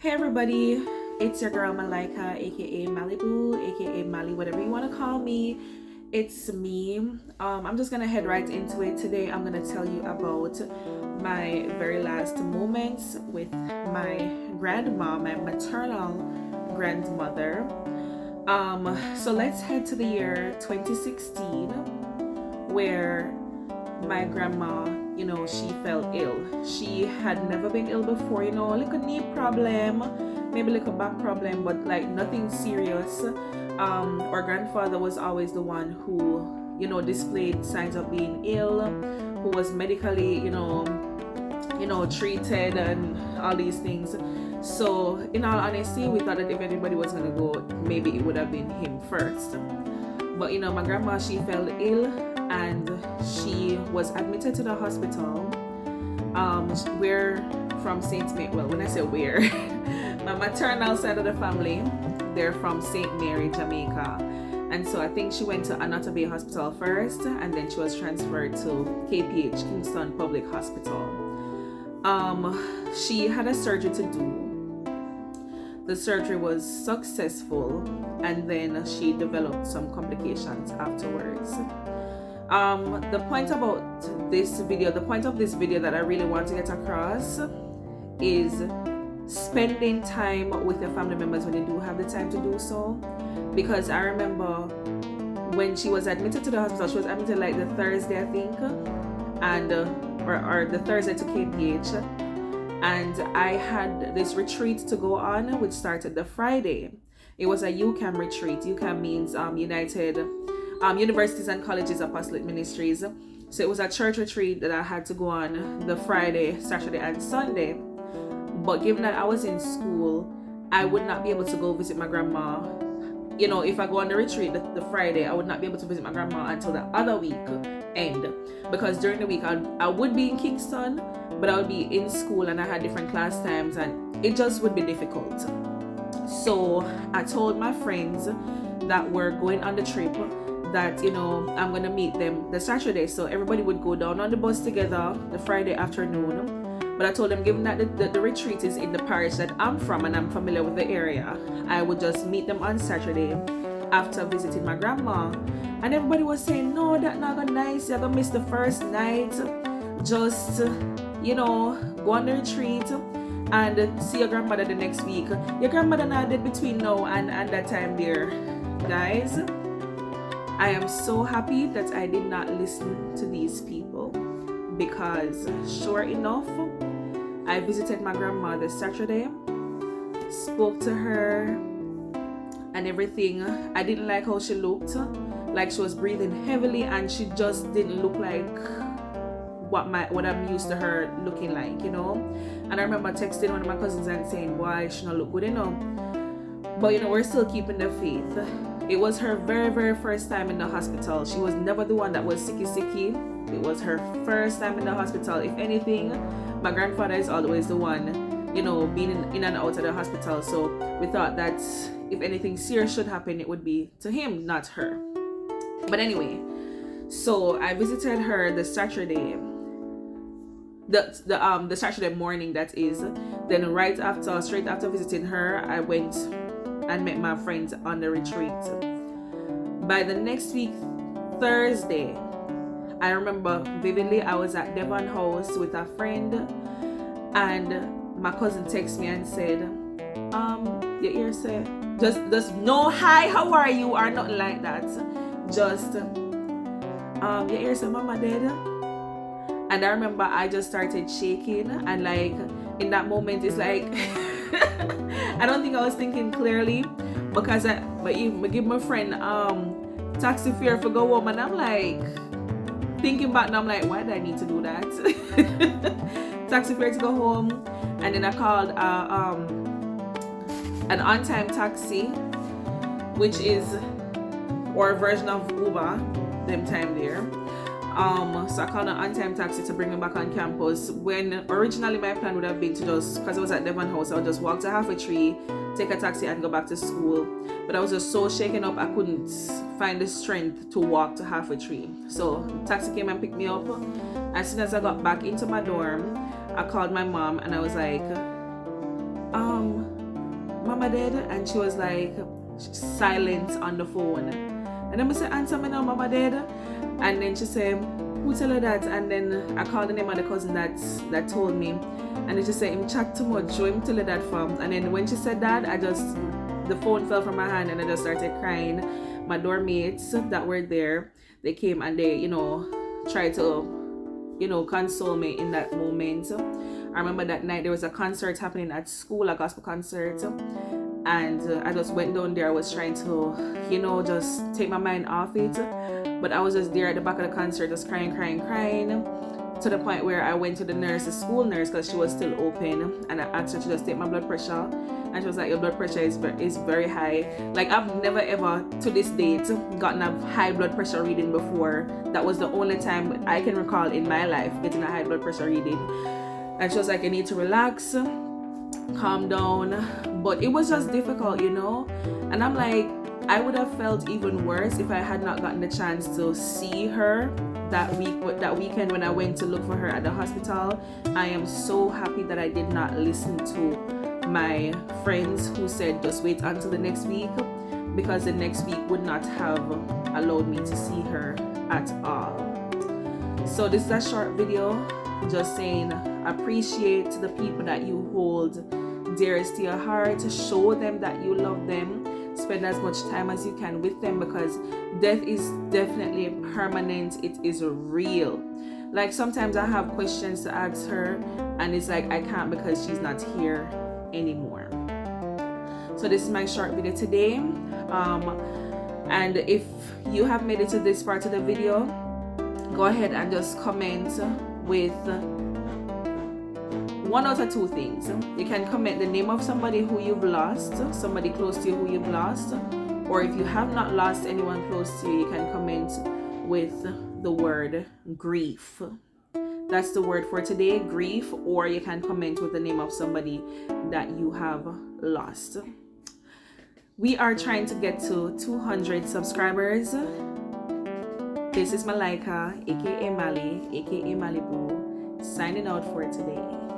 Hey everybody, it's your girl Malika, aka Malibu, aka Mali, whatever you want to call me. It's me. I'm just gonna head right into it. Today I'm gonna tell you about my very last moments with my grandma, my maternal grandmother. So let's head to the year 2016, where my grandma, she fell ill. She had never been ill before, a little knee problem, maybe a little back problem, but like nothing serious. Our grandfather was always the one who, displayed signs of being ill, who was medically, treated and all these things. So in all honesty, we thought that if anybody was gonna go, maybe it would have been him first. But my grandma, she fell ill and she was admitted to the hospital. We're from St. Mary. Well, when I say we're, my maternal side of the family, they're from St. Mary, Jamaica. And so I think she went to Anata Bay Hospital first, and then she was transferred to KPH, Kingston Public Hospital. She had a surgery to do. The surgery was successful, and then she developed some complications afterwards. The point of this video that I really want to get across is spending time with your family members when you do have the time to do so. Because I remember when she was admitted to the hospital, she was admitted like the Thursday, I think, and or the Thursday to KPH. And I had this retreat to go on, which started the Friday. It was a UCAM retreat. UCAM means United Universities and Colleges Apostolic Ministries. So it was a church retreat that I had to go on the Friday, Saturday, and Sunday. But given that I was in school, I would not be able to go visit my grandma. If I go on the retreat the Friday, I would not be able to visit my grandma until the other week end. Because during the week, I would be in Kingston, but I would be in school and I had different class times and it just would be difficult. So I told my friends that were going on the trip that, I'm going to meet them the Saturday. So everybody would go down on the bus together the Friday afternoon. But I told them, given that the retreat is in the parish that I'm from and I'm familiar with the area, I would just meet them on Saturday after visiting my grandma. And everybody was saying, no, that's not gonna nice. You're gonna miss the first night. Just, go on the retreat and see your grandmother the next week. Your grandmother now did between now and that time there. Guys, I am so happy that I did not listen to these people, because sure enough, I visited my grandma this Saturday, spoke to her and everything. I didn't like how she looked, like she was breathing heavily, and she just didn't look like what I'm used to her looking like, And I remember texting one of my cousins and saying, why she not look good enough? But we're still keeping the faith. It was her very, very first time in the hospital. She was never the one that was sicky. It was her first time in the hospital. If anything, my grandfather is always the one, being in and out of the hospital. So we thought that if anything serious should happen, it would be to him, not her. But anyway, so I visited her the Saturday, the Saturday morning, that is. Then straight after visiting her, I went and met my friends on the retreat. By the next week, Thursday, I remember vividly, I was at Devon House with a friend, and my cousin texted me and said, your ear say, just no hi, how are you, or nothing like that. Just, your ear say, mama dead. And I remember I just started shaking, and like in that moment, it's like, I don't think I was thinking clearly, because I give my friend taxi fare for go home, and I'm like, thinking back now, I'm like, why did I need to do that? Taxi fare to go home. And then I called an on-time taxi, which is our version of Uber, them time there. So I called an on-time taxi to bring me back on campus, when originally my plan would have been to just, because I was at Devon House, I would just walk to Halfway Tree, take a taxi and go back to school. But I was just so shaken up, I couldn't find the strength to walk to Halfway Tree. So taxi came and picked me up. As soon as I got back into my dorm, I called my mom and I was like, mama dead? And she was like, silent on the phone. And then I said, answer me now, mama dead. And then she said, who tell her that? And then I called the name of the cousin that told me. And then she said, him chat too much, show him tell her that from. And then when she said that, the phone fell from my hand and I just started crying. My dorm mates that were there, they came and they, tried to, console me in that moment. I remember that night there was a concert happening at school, a gospel concert. And I just went down there. I was trying to, just take my mind off it. But I was just there at the back of the concert, just crying, to the point where I went to the school nurse, because she was still open, and I asked her to just take my blood pressure. And she was like, your blood pressure is very high. Like, I've never ever, to this date, gotten a high blood pressure reading before. That was the only time I can recall in my life getting a high blood pressure reading. And she was like, you need to relax, calm down. But it was just difficult, And I'm like, I would have felt even worse if I had not gotten the chance to see her that weekend when I went to look for her at the hospital. I am so happy that I did not listen to my friends who said just wait until the next week, because the next week would not have allowed me to see her at all. So this is a short video just saying appreciate the people that you hold dearest to your heart, show them that you love them, spend as much time as you can with them, because death is definitely permanent. It is real. Like, sometimes I have questions to ask her and it's like I can't, because she's not here anymore. So this is my short video today, and if you have made it to this part of the video, go ahead and just comment with one out of two things. You can comment the name of somebody who you've lost, somebody close to you who you've lost, or if you have not lost anyone close to you, you can comment with the word grief. That's the word for today, grief, or you can comment with the name of somebody that you have lost. We are trying to get to 200 subscribers. This is Malika, aka Mali, aka Malibu, signing out for today.